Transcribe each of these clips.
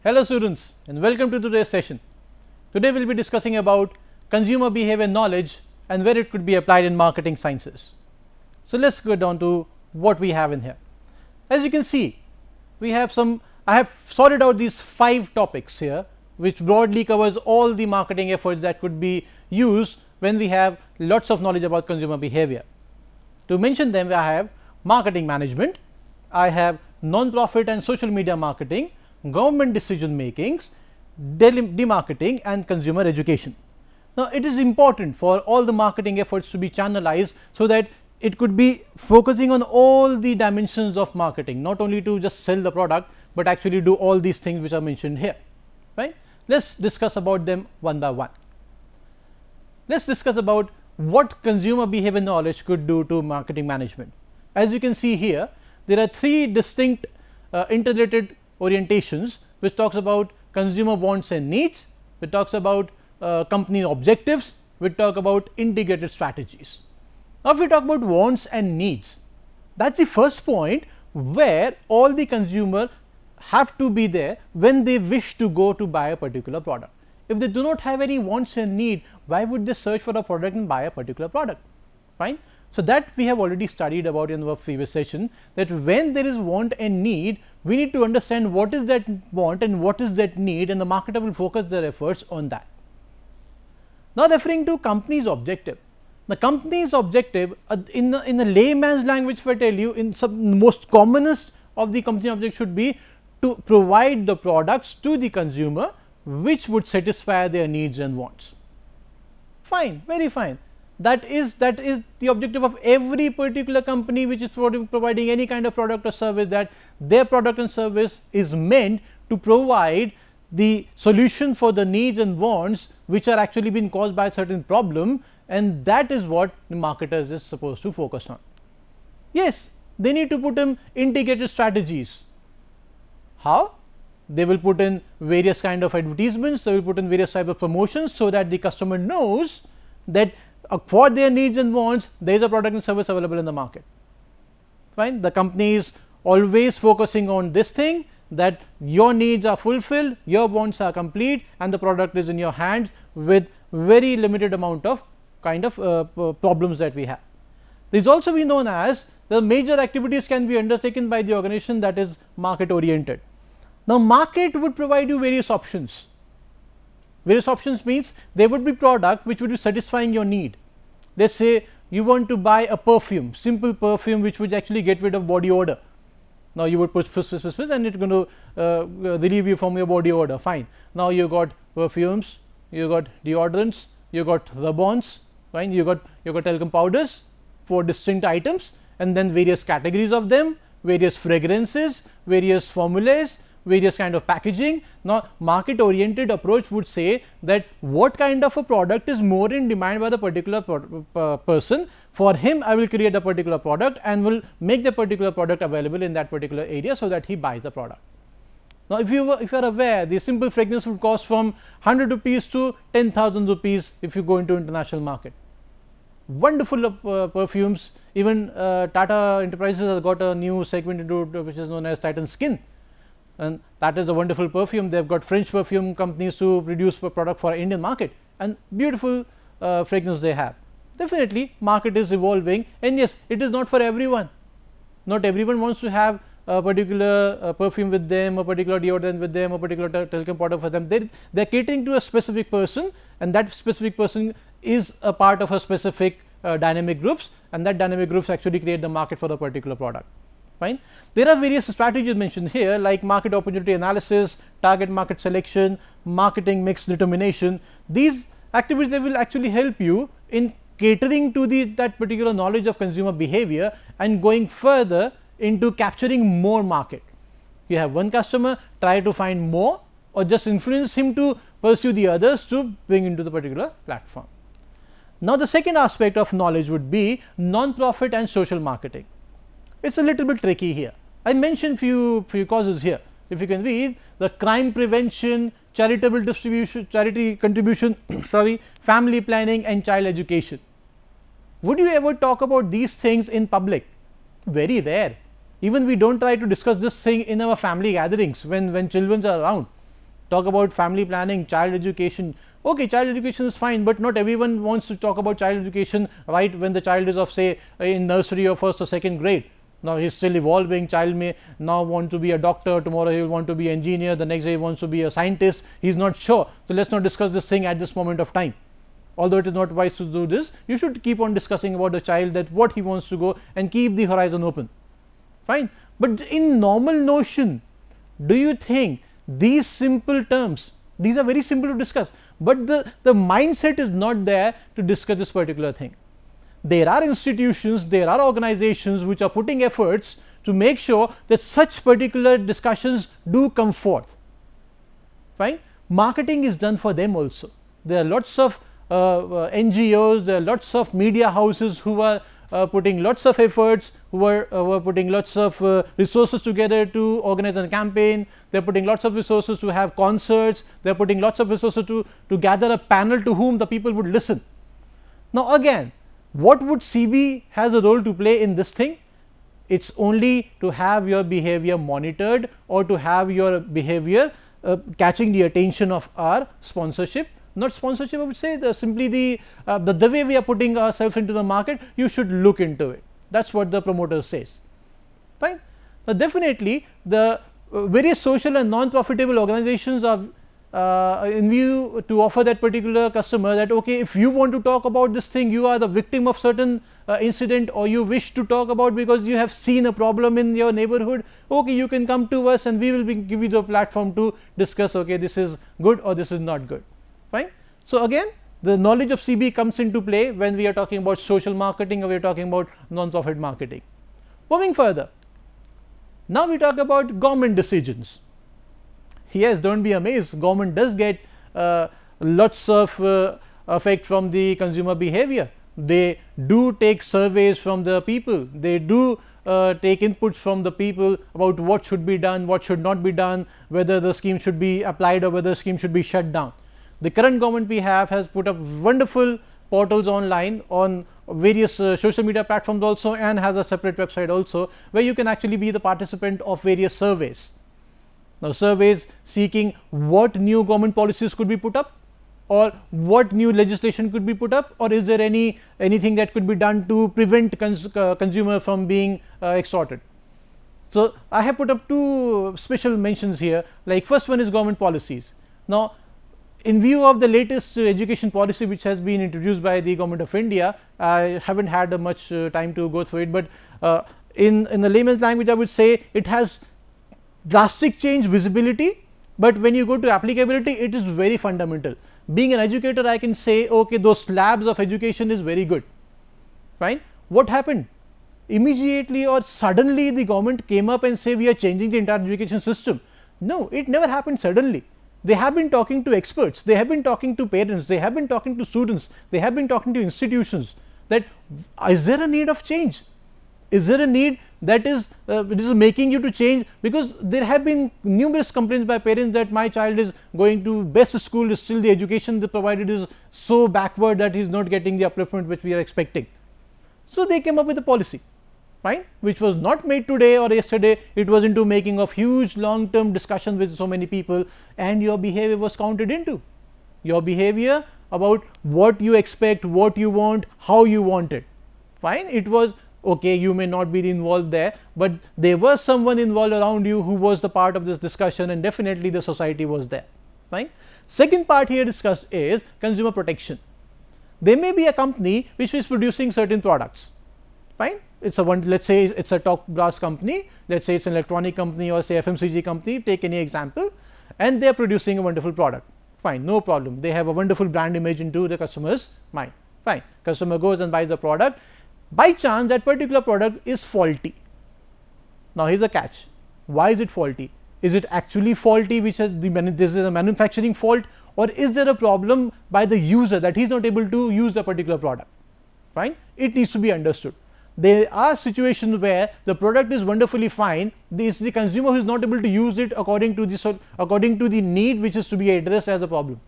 Hello students and welcome to today's session. Today we will be discussing about consumer behavior knowledge and where it could be applied in marketing sciences. So, let us go down to what we have in here. As you can see, we have I have sorted out these 5 topics here, which broadly covers all the marketing efforts that could be used when we have lots of knowledge about consumer behavior. To mention them, I have marketing management, I have non-profit and social media marketing, government decision makings, demarketing and consumer education. Now, it is important for all the marketing efforts to be channelized, so that it could be focusing on all the dimensions of marketing, not only to just sell the product, but actually do all these things which are mentioned here, right. Let us discuss about them one by one. Let us discuss about what consumer behavior knowledge could do to marketing management. As you can see here, there are 3 distinct interrelated orientations, which talks about consumer wants and needs, which talks about company objectives, which talk about integrated strategies. Now, if we talk about wants and needs, that is the first point where all the consumer have to be there when they wish to go to buy a particular product. If they do not have any wants and need, why would they search for a product and buy a particular product, right. So, that we have already studied about in our previous session, that when there is want and need, we need to understand what is that want and what is that need, and the marketer will focus their efforts on that. Now, referring to company's objective, the company's objective in the layman's language, if I tell you, in some most commonest of the company objective should be to provide the products to the consumer which would satisfy their needs and wants. Fine, very fine. That is the objective of every particular company which is providing any kind of product or service, that their product and service is meant to provide the solution for the needs and wants which are actually being caused by a certain problem, and that is what the marketers is supposed to focus on. Yes, they need to put in integrated strategies. How? They will put in various kind of advertisements, they will put in various type of promotions, so that the customer knows that for their needs and wants there is a product and service available in the market, fine. The company is always focusing on this thing, that your needs are fulfilled, your wants are complete, and the product is in your hands with very limited amount of kind of problems that we have. This is also be known as the major activities can be undertaken by the organization that is market oriented. Now, market would provide you various options. Various options means there would be product which would be satisfying your need. Let us say you want to buy a perfume, simple perfume which would actually get rid of body odor. Now, you would put and it is going to relieve you from your body odor, fine. Now, you got perfumes, you got deodorants, you got rub-ons, fine. You got talcum powders, 4 distinct items, and then various categories of them, various fragrances, various formulas, various kind of packaging. Now, market oriented approach would say that what kind of a product is more in demand by the particular person, for him I will create a particular product and will make the particular product available in that particular area, so that he buys the product. Now, if you are aware, the simple fragrance would cost from 100 rupees to 10,000 rupees if you go into international market. Wonderful perfumes, even Tata Enterprises has got a new segment into which is known as Titan Skin, and that is a wonderful perfume. They have got French perfume companies to produce a product for Indian market, and beautiful fragrance they have. Definitely market is evolving, and yes, it is not for everyone. Not everyone wants to have a particular perfume with them, a particular deodorant with them, a particular talcum powder for them. They are catering to a specific person, and that specific person is a part of a specific dynamic groups, and that dynamic groups actually create the market for the particular product, fine. There are various strategies mentioned here, like market opportunity analysis, target market selection, marketing mix determination. These activities, they will actually help you in catering to that particular knowledge of consumer behavior and going further into capturing more market. You have one customer, try to find more, or just influence him to pursue the others to bring into the particular platform. Now, the second aspect of knowledge would be non-profit and social marketing. It is a little bit tricky here. I mentioned few causes here. If you can read, the crime prevention, charitable distribution, charity contribution, sorry, family planning and child education. Would you ever talk about these things in public? Very rare. Even we do not try to discuss this thing in our family gatherings when children are around. talk about family planning, child education. Okay, child education is fine, but not everyone wants to talk about child education right when the child is of, say, in nursery or first or second grade. Now he is still evolving. Child may now want to be a doctor, tomorrow he will want to be an engineer, the next day he wants to be a scientist, he is not sure. So let us not discuss this thing at this moment of time. Although it is not wise to do this, you should keep on discussing about the child, that what he wants to go, and keep the horizon open, fine. But in normal notion, do you think these simple terms, these are very simple to discuss, but the mindset is not there to discuss this particular thing. There are institutions, there are organizations which are putting efforts to make sure that such particular discussions do come forth, fine. Marketing is done for them also. There are lots of NGOs, there are lots of media houses who are putting lots of efforts, who are putting lots of resources together to organize a campaign. They are putting lots of resources to have concerts, they are putting lots of resources to gather a panel to whom the people would listen. Now again, what would CB has a role to play in this thing? It's only to have your behavior monitored, or to have your behavior catching the attention of our sponsorship. Not sponsorship, I would say, simply the way we are putting ourselves into the market, you should look into it. That is what the promoter says, fine. Now definitely the various social and non-profitable organizations are in view to offer that particular customer that, okay, if you want to talk about this thing, you are the victim of certain incident, or you wish to talk about because you have seen a problem in your neighborhood, okay, you can come to us and we will give you the platform to discuss, okay, this is good or this is not good, fine. So again, the knowledge of CB comes into play when we are talking about social marketing, or we are talking about non-profit marketing. Moving further, now we talk about government decisions. Yes, don't be amazed, government does get lots of effect from the consumer behavior. They do take surveys from the people, they do take inputs from the people about what should be done, what should not be done, whether the scheme should be applied or whether the scheme should be shut down. The current government we have has put up wonderful portals online on various social media platforms also, and has a separate website also, where you can actually be the participant of various surveys. Now surveys seeking what new government policies could be put up, or what new legislation could be put up, or is there anything that could be done to prevent consumer from being extorted. So I have put up two special mentions here, like first one is government policies. Now in view of the latest education policy which has been introduced by the government of India, I haven't had much time to go through it, but in the layman's language I would say it has drastic change visibility, but when you go to applicability, it is very fundamental. Being an educator, I can say, okay, those slabs of education is very good, fine. What happened? Immediately or suddenly the government came up and say we are changing the entire education system. No, it never happened suddenly. They have been talking to experts, they have been talking to parents, they have been talking to students, they have been talking to institutions, that is there a need of change? Is there a need that is making you to change? Because there have been numerous complaints by parents that my child is going to best school, is still the education they provided is so backward that he is not getting the upliftment which we are expecting. So they came up with a policy, fine, which was not made today or yesterday, it was into making of huge long term discussion with so many people, and your behavior was counted into. Your behavior about what you expect, what you want, how you want it, fine. It was okay, you may not be involved there, but there was someone involved around you who was the part of this discussion, and definitely the society was there, fine. Second part here discussed is consumer protection. There may be a company which is producing certain products, fine. It's a let's say it's a top brass company, let's say it's an electronic company or say FMCG company, take any example, and they are producing a wonderful product, fine, no problem. They have a wonderful brand image into the customer's mind, fine. Customer goes and buys the product. By chance that particular product is faulty. Now here's a catch, why is it faulty? Is it actually faulty, which has this is a manufacturing fault, or is there a problem by the user that he is not able to use the particular product, fine. It needs to be understood. There are situations where the product is wonderfully fine, this the consumer who is not able to use it according to the need which is to be addressed as a problem.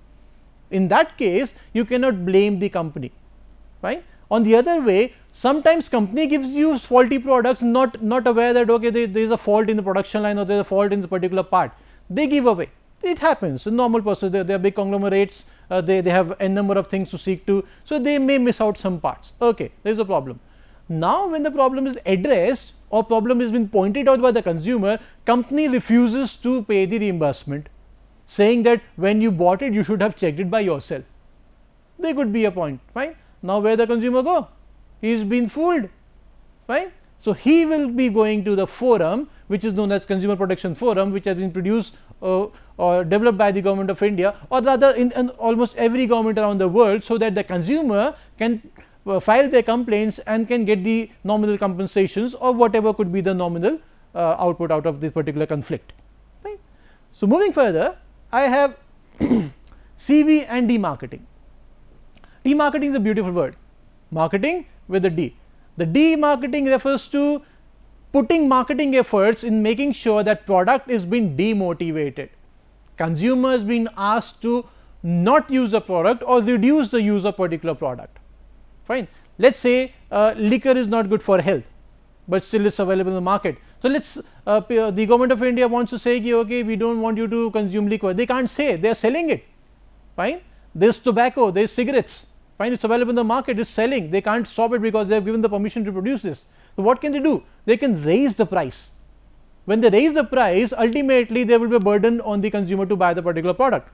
In that case you cannot blame the company, fine. On the other way, sometimes company gives you faulty products, not aware that okay, there is a fault in the production line or there is a fault in the particular part, they give away, It happens in normal process, they are big conglomerates, they have n number of things to seek to, so they may miss out some parts. Okay, there is a problem. Now when the problem is addressed or problem has been pointed out by the consumer, company refuses to pay the reimbursement, saying that when you bought it you should have checked it by yourself. There could be a point, fine. Now where the consumer go? He is been fooled, fine. So he will be going to the forum which is known as Consumer Protection Forum, which has been produced or developed by the government of India, or rather in almost every government around the world, so that the consumer can file their complaints and can get the nominal compensations or whatever could be the nominal output out of this particular conflict, right. So moving further, I have CV and demarketing. Demarketing is a beautiful word, marketing with a D. The demarketing refers to putting marketing efforts in making sure that product is being demotivated. Consumers being asked to not use a product or reduce the use of particular product, fine. Let us say liquor is not good for health, but still is available in the market. So let us the government of India wants to say okay, we do not want you to consume liquor, they can't say, they are selling it, fine. There is tobacco, there is cigarettes, fine, it is available in the market, it is selling, they can't stop it because they have given the permission to produce this. So what can they do? They can raise the price. When they raise the price, ultimately there will be a burden on the consumer to buy the particular product.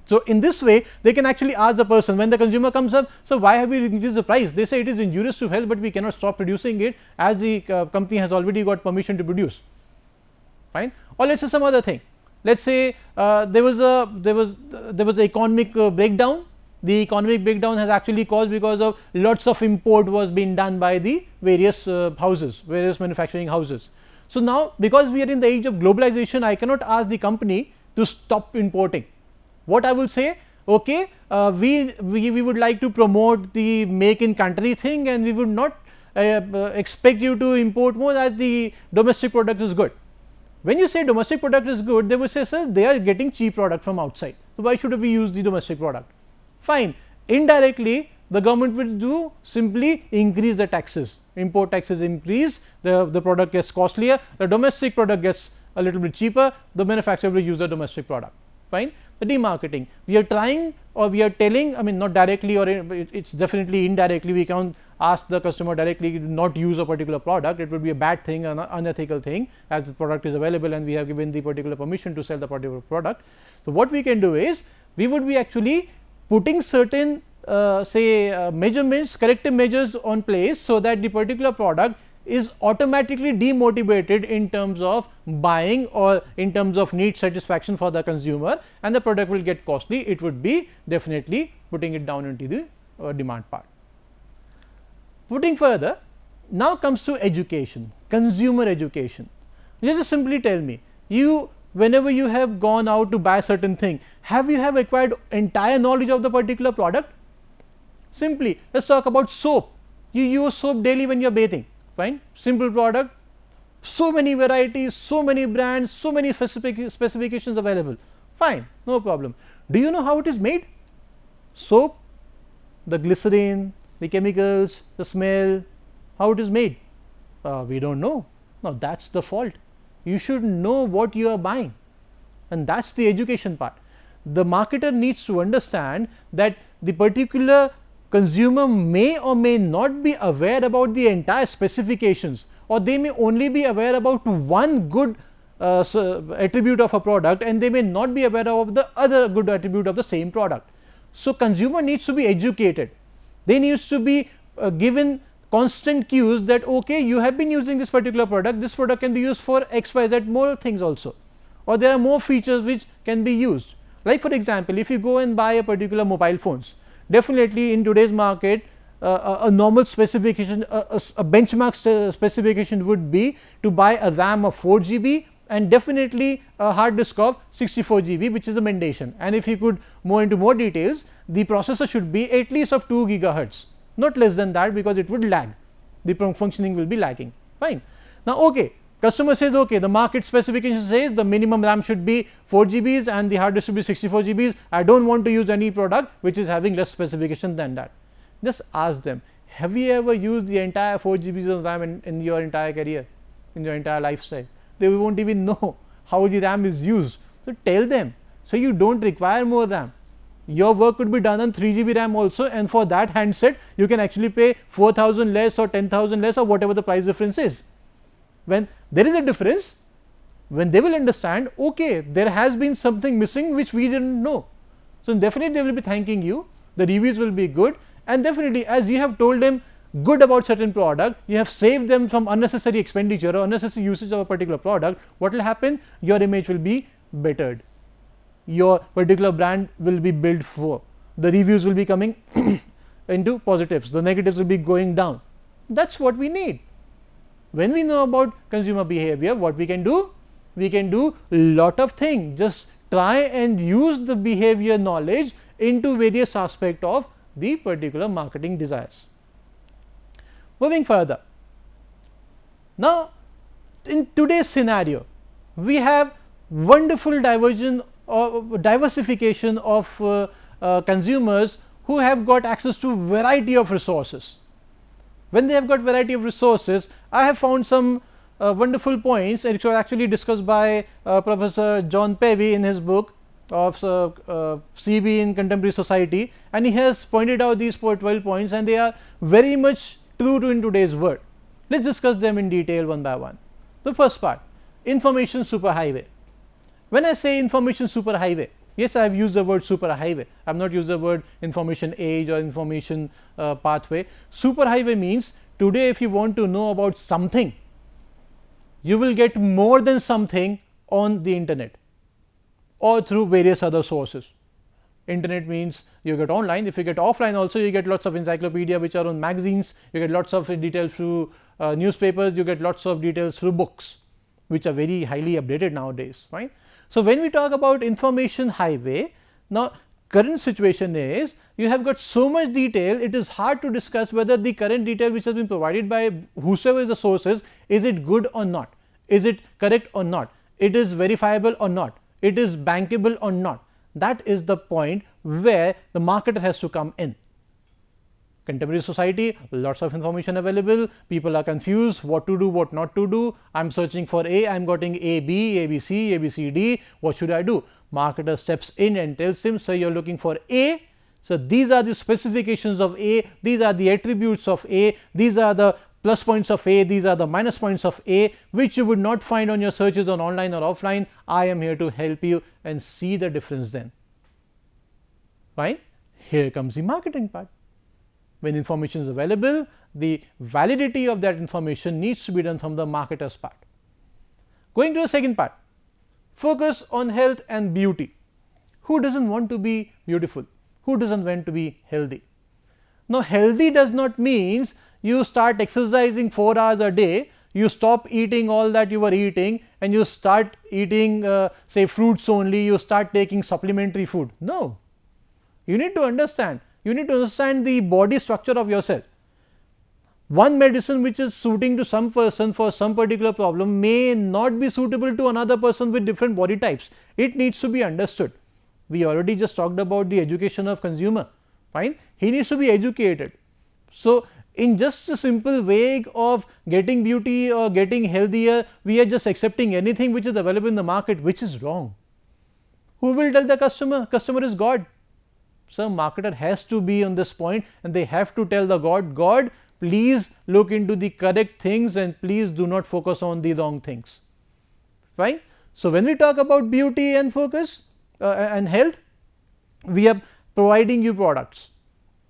So in this way they can actually ask the person, when the consumer comes up, so why have we increased the price? They say it is injurious to health, but we cannot stop producing it as the company has already got permission to produce, fine. Or let us say some other thing, let us say there was a economic breakdown. The economic breakdown has actually caused because of lots of import was being done by the various houses, various manufacturing houses. So now because we are in the age of globalization, I cannot ask the company to stop importing. What I will say, okay, we would like to promote the make in country thing, and we would not expect you to import more, as the domestic product is good. When you say domestic product is good, they will say, sir, they are getting cheap product from outside, so why should we use the domestic product? Fine. Indirectly the government will do simply increase the taxes, import taxes increase, the product gets costlier, the domestic product gets a little bit cheaper, the manufacturer will use the domestic product, fine. The demarketing, we are trying or we are telling, I mean not directly or it is definitely indirectly, we can't ask the customer directly not use a particular product, it would be a bad thing, an unethical thing, as the product is available and we have given the particular permission to sell the particular product. So what we can do is, we would be actually putting certain measurements, corrective measures on place, so that the particular product is automatically demotivated in terms of buying or in terms of need satisfaction for the consumer, and the product will get costly. It would be definitely putting it down into the demand part. Putting further, now comes to education, consumer education. Just simply tell me, you whenever you have gone out to buy certain thing, have you acquired entire knowledge of the particular product? Simply let us talk about soap. You use soap daily when you are bathing, fine, simple product, so many varieties, so many brands, so many specifications available, fine, no problem. Do you know how it is made? Soap, the glycerine, the chemicals, the smell, how it is made? We do not know. Now that is the fault. You should know what you are buying, and that is the education part. The marketer needs to understand that the particular consumer may or may not be aware about the entire specifications, or they may only be aware about one good attribute of a product, and they may not be aware of the other good attribute of the same product. So consumer needs to be educated, they needs to be given constant cues that okay, you have been using this particular product, this product can be used for XYZ more things also, or there are more features which can be used. Like for example, if you go and buy a particular mobile phones, definitely in today's market a normal specification, a benchmark specification would be to buy a RAM of 4 GB and definitely a hard disk of 64 GB, which is a mandation. And if you could go into more details, the processor should be at least of 2 gigahertz, not less than that, because it would lag, the functioning will be lagging, fine. Now okay, customer says okay, the market specification says the minimum RAM should be 4 GBs and the hard disk should be 64 GBs, I do not want to use any product which is having less specification than that. Just ask them, have you ever used the entire 4 GBs of RAM in your entire career, in your entire lifestyle? They will not even know how the RAM is used. So tell them, so you don't require more RAM. Your work could be done on 3 GB RAM also, and for that handset you can actually pay 4,000 less or 10,000 less or whatever the price difference is. When there is a difference, when they will understand, okay, there has been something missing which we didn't know. So definitely they will be thanking you, the reviews will be good, and definitely as you have told them good about certain product, you have saved them from unnecessary expenditure or unnecessary usage of a particular product. What will happen? Your image will be bettered, your particular brand will be built for, the reviews will be coming into positives, the negatives will be going down. That's what we need. When we know about consumer behavior, what we can do? We can do lot of things. Just try and use the behavior knowledge into various aspects of the particular marketing desires. Moving further, now in today's scenario, we have wonderful diversification of consumers who have got access to variety of resources. When they have got variety of resources, I have found some wonderful points, which were actually discussed by Professor John Pevy in his book of CB in Contemporary Society, and he has pointed out these 12 points, and they are very much true to in today's world. Let us discuss them in detail one by one. The first part, information superhighway. When I say information superhighway, yes, I have used the word superhighway, I have not used the word information age or information pathway. Superhighway means today if you want to know about something, you will get more than something on the internet or through various other sources. Internet means you get online. If you get offline also, you get lots of encyclopedia which are on magazines, you get lots of details through newspapers, you get lots of details through books which are very highly updated nowadays, right. So, when we talk about information highway, now current situation is you have got so much detail, it is hard to discuss whether the current detail which has been provided by whosoever is the sources, is it good or not, is it correct or not, it is verifiable or not, it is bankable or not. That is the point where the marketer has to come in. Contemporary society, lots of information available, people are confused what to do, what not to do. I am searching for A, I am getting A B, A B C, A B C D, what should I do? Marketer steps in and tells him, so you are looking for A, so these are the specifications of A, these are the attributes of A, these are the plus points of A, these are the minus points of A, which you would not find on your searches on online or offline. I am here to help you and see the difference then, right. Here comes the marketing part. When information is available, the validity of that information needs to be done from the marketer's part. Going to the second part, focus on health and beauty. Who does not want to be beautiful? Who does not want to be healthy? Now, healthy does not mean you start exercising 4 hours a day, you stop eating all that you were eating and you start eating say fruits only, you start taking supplementary food. No, you need to understand. You need to understand the body structure of yourself. One medicine which is suiting to some person for some particular problem may not be suitable to another person with different body types. It needs to be understood. We already just talked about the education of consumer, fine. He needs to be educated. So, in just a simple way of getting beauty or getting healthier, we are just accepting anything which is available in the market, which is wrong. Who will tell the customer? Customer is God. So, marketer has to be on this point and they have to tell the God, please look into the correct things and please do not focus on the wrong things, fine. So, when we talk about beauty and focus and health, we are providing you products.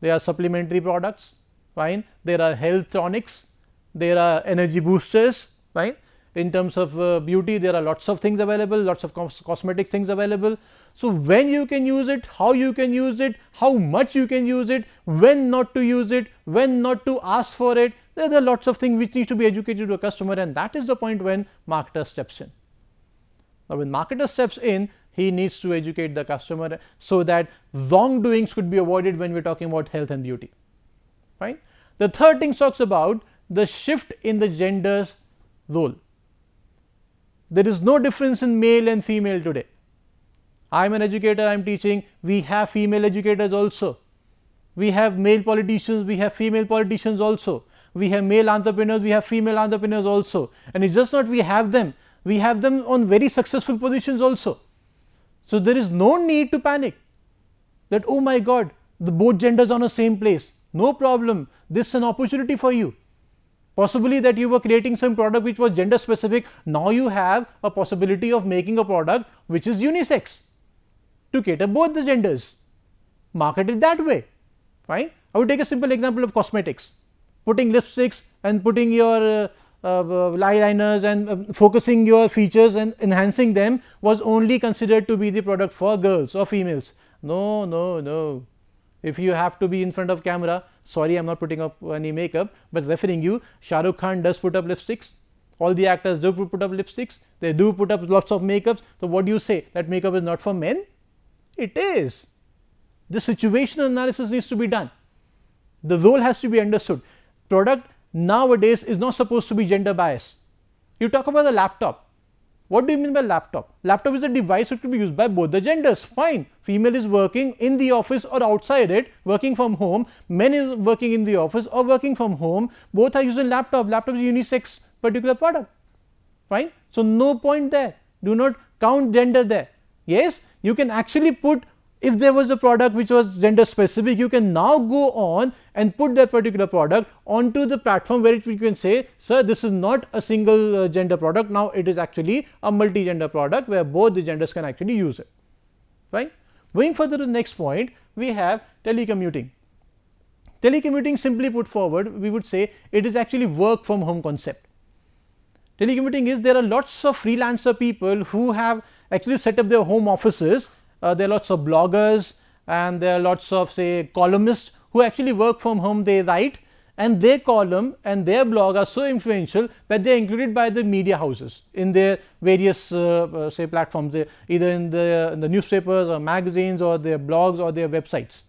There are supplementary products, fine. There are health tonics, there are energy boosters, fine. In terms of beauty, there are lots of things available, lots of cosmetic things available. So, when you can use it, how you can use it, how much you can use it, when not to use it, when not to ask for it, there are lots of things which need to be educated to a customer, and that is the point when marketer steps in. Now, when marketer steps in, he needs to educate the customer so that wrongdoings could be avoided when we are talking about health and beauty, right. The third thing talks about the shift in the gender's role. There is no difference in male and female today. I am an educator, I am teaching, we have female educators also, we have male politicians, we have female politicians also, we have male entrepreneurs, we have female entrepreneurs also, and it is just not we have them on very successful positions also. So there is no need to panic that, oh my God, the both genders are on the same place. No problem, this is an opportunity for you. Possibly that you were creating some product which was gender specific, now you have a possibility of making a product which is unisex to cater both the genders. Market it that way, fine. I would take a simple example of cosmetics. Putting lipsticks and putting your eyeliners and focusing your features and enhancing them was only considered to be the product for girls or females. No, no, no. If you have to be in front of camera, sorry, I am not putting up any makeup, but referring you, Shah Rukh Khan does put up lipsticks. All the actors do put up lipsticks. They do put up lots of makeups. So what do you say? That makeup is not for men? It is. The situational analysis needs to be done. The role has to be understood. Product nowadays is not supposed to be gender biased. You talk about the laptop. What do you mean by laptop? Laptop is a device that could be used by both the genders. Fine. Female is working in the office or outside it, working from home. Men is working in the office or working from home. Both are using laptop. Laptop is a unisex particular product. Fine. So no point there. Do not count gender there. Yes, you can actually put, if there was a product which was gender specific, you can now go on and put that particular product onto the platform where you can say, sir, this is not a single gender product, now it is actually a multi-gender product where both the genders can actually use it, right. Going further to the next point, we have telecommuting. Telecommuting, simply put forward, we would say it is actually work from home concept. Telecommuting is, there are lots of freelancer people who have actually set up their home offices. There are lots of bloggers and there are lots of, say, columnists who actually work from home. They write, and their column and their blog are so influential that they are included by the media houses in their various say platforms, either in the newspapers or magazines or their blogs or their websites,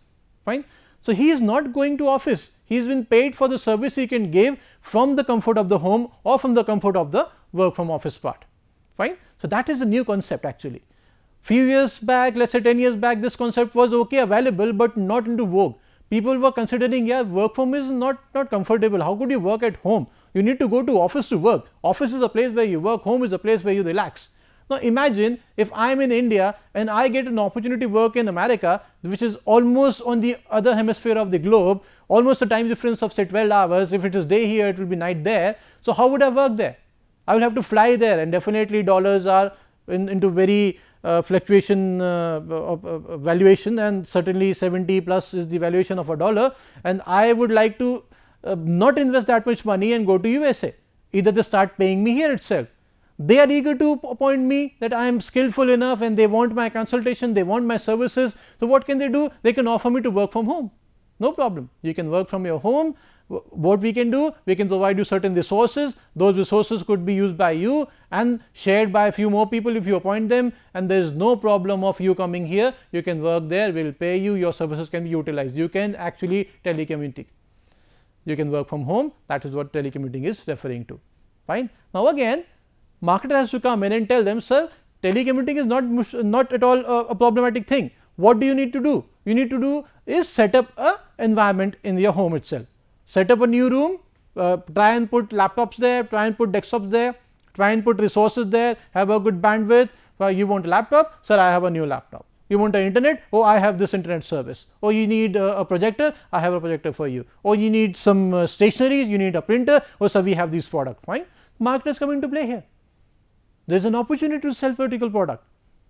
fine. So he is not going to office, he has been paid for the service he can give from the comfort of the home or from the comfort of the work from office part, fine. So that is a new concept actually. Few years back, let us say 10 years back, this concept was okay, available, but not into vogue. People were considering, yeah, work from home is not comfortable. How could you work at home? You need to go to office to work. Office is a place where you work, home is a place where you relax. Now imagine if I am in India and I get an opportunity to work in America, which is almost on the other hemisphere of the globe, almost a time difference of say 12 hours. If it is day here, it will be night there. So how would I work there? I will have to fly there, and definitely dollars are into very fluctuation valuation, and certainly 70 plus is the valuation of a dollar, and I would like to not invest that much money and go to USA. Either they start paying me here itself. They are eager to appoint me, that I am skillful enough and they want my consultation, they want my services. So what can they do? They can offer me to work from home. No problem. You can work from your home. What we can do, we can provide you certain resources. Those resources could be used by you and shared by a few more people if you appoint them, and there is no problem of you coming here. You can work there, we will pay you, your services can be utilized. You can actually telecommuting. You can work from home. That is what telecommuting is referring to, fine. Now again, marketer has to come in and tell them, sir, telecommuting is not at all a problematic thing. What do you need to do? You need to do is set up a environment in your home itself. Set up a new room, try and put laptops there, try and put desktops there, try and put resources there, have a good bandwidth. You want a laptop? Sir, I have a new laptop. You want an internet? Oh, I have this internet service. Oh, you need a projector? I have a projector for you. Oh, you need some stationery? You need a printer? Oh, sir, we have these products. Fine. Marketers come into play here. There is an opportunity to sell particular product.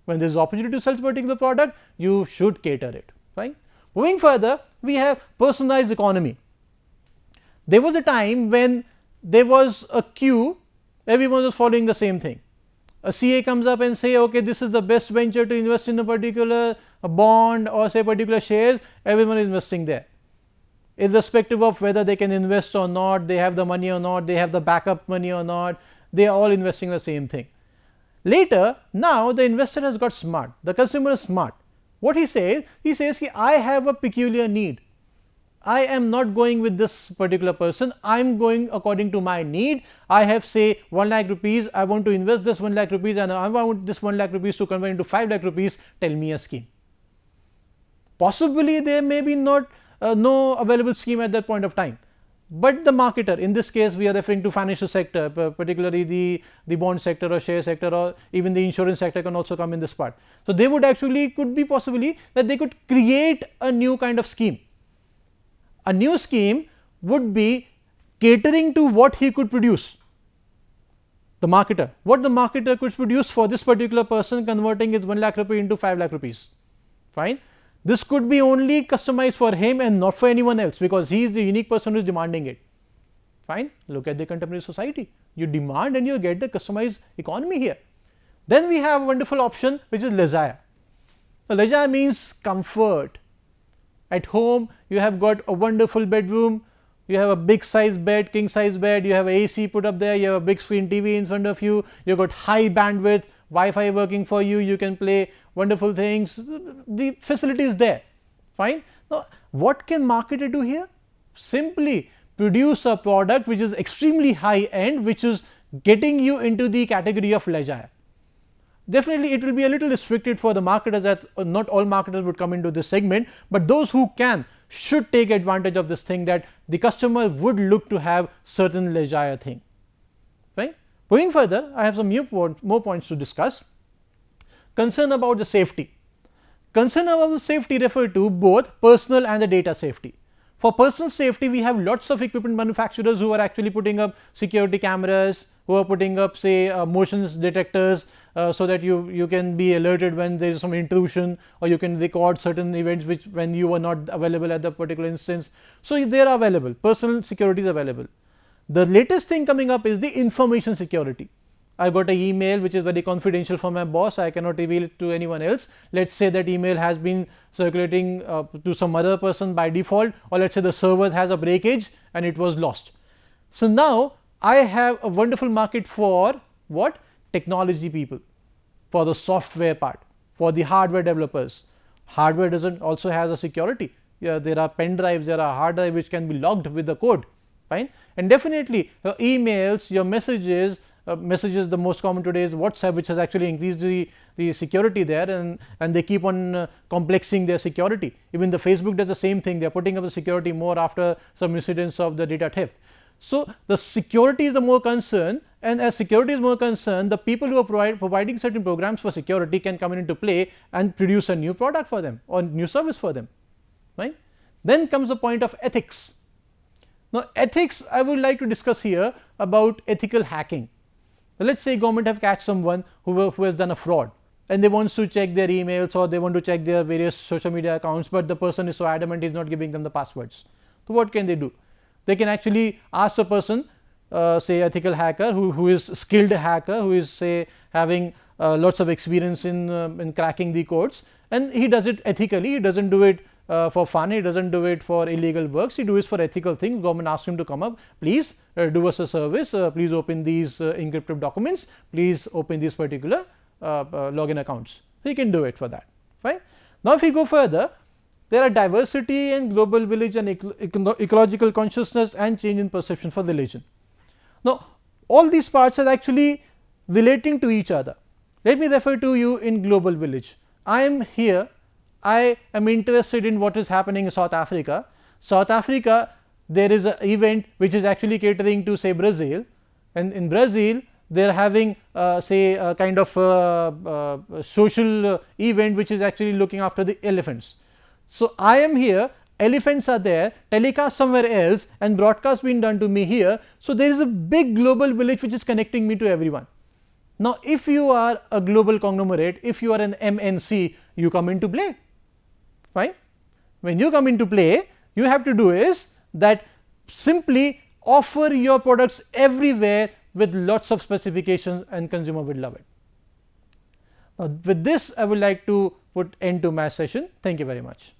When there is opportunity to sell particular product, you should cater it. Fine. Moving further, we have personalized economy. There was a time when there was a queue, everyone was following the same thing. A CA comes up and say, okay, this is the best venture to invest in a particular bond or say particular shares, everyone is investing there. Irrespective of whether they can invest or not, they have the money or not, they have the backup money or not, they are all investing the same thing. Later, now the investor has got smart, the customer is smart. What he says, I have a peculiar need. I am not going with this particular person, I am going according to my need. I have say 1 lakh rupees, I want to invest this 1 lakh rupees and I want this 1 lakh rupees to convert into 5 lakh rupees, tell me a scheme. Possibly there may be not no available scheme at that point of time. but the marketer, in this case we are referring to financial sector, particularly the bond sector or share sector, or even the insurance sector can also come in this part. So, they would actually, could be possibly that they could create a new kind of scheme. A new scheme would be catering to what he could produce, the marketer, what the marketer could produce for this particular person, converting his 1 lakh rupee into 5 lakh rupees, fine. This could be only customized for him and not for anyone else, because he is the unique person who is demanding it, fine. Look at the contemporary society, you demand and you get the customized economy here. Then we have a wonderful option which is leisure. So, leisure means comfort. At home you have got a wonderful bedroom, you have a big size bed, king size bed, you have a AC put up there, you have a big screen TV in front of you, you have got high bandwidth, Wi-Fi working for you, you can play wonderful things, the facility is there, fine. Now, what can marketer do here? Simply produce a product which is extremely high end, which is getting you into the category of leisure. Definitely it will be a little restricted for the marketers, that not all marketers would come into this segment, but those who can should take advantage of this thing, that the customer would look to have certain leisure thing, right. Going further, I have some more points to discuss. Concern about the safety. Concern about the safety refer to both personal and the data safety. For personal safety, we have lots of equipment manufacturers who are actually putting up security cameras, who are putting up say motion detectors, so that you can be alerted when there is some intrusion, or you can record certain events which when you were not available at the particular instance. So, they are available, personal security is available. The latest thing coming up is the information security. I got an email which is very confidential from my boss, I cannot reveal it to anyone else. Let us say that email has been circulating to some other person by default, or let us say the server has a breakage and it was lost. So, now I have a wonderful market for what? Technology people, for the software part, for the hardware developers. Hardware doesn't also has a security. Yeah, there are pen drives, there are hard drive which can be logged with the code, fine. And definitely your emails, your messages, the most common today is WhatsApp, which has actually increased the security there, and they keep on complexing their security. Even the Facebook does the same thing, they are putting up the security more after some incidents of the data theft. So, the security is the more concern, and as security is more concerned, the people who are providing certain programs for security can come into play and produce a new product for them or new service for them, right. Then comes the point of ethics. Now, ethics I would like to discuss here about ethical hacking. Let us say government have catch someone who has done a fraud, and they want to check their emails, or they want to check their various social media accounts, but the person is so adamant he is not giving them the passwords. So, what can they do? They can actually ask a person, say ethical hacker who is skilled hacker, who is say having lots of experience in cracking the codes, and he does it ethically. He does not do it for fun, he does not do it for illegal works, he does it for ethical things. Government asks him to come up, please do us a service, please open these encrypted documents, please open these particular login accounts. He can do it for that, right. Now, if we go further, there are diversity and global village and ecological consciousness and change in perception for religion. Now, all these parts are actually relating to each other. Let me refer to you in global village. I am here, I am interested in what is happening in South Africa. South Africa, there is an event which is actually catering to say Brazil, and in Brazil they are having say a kind of social event which is actually looking after the elephants. So, I am here, elephants are there, telecast somewhere else and broadcast being done to me here. So, there is a big global village which is connecting me to everyone. Now, if you are a global conglomerate, if you are an MNC, you come into play, fine. When you come into play, you have to do is that simply offer your products everywhere with lots of specifications, and consumer will love it. Now, with this I would like to put end to my session. Thank you very much.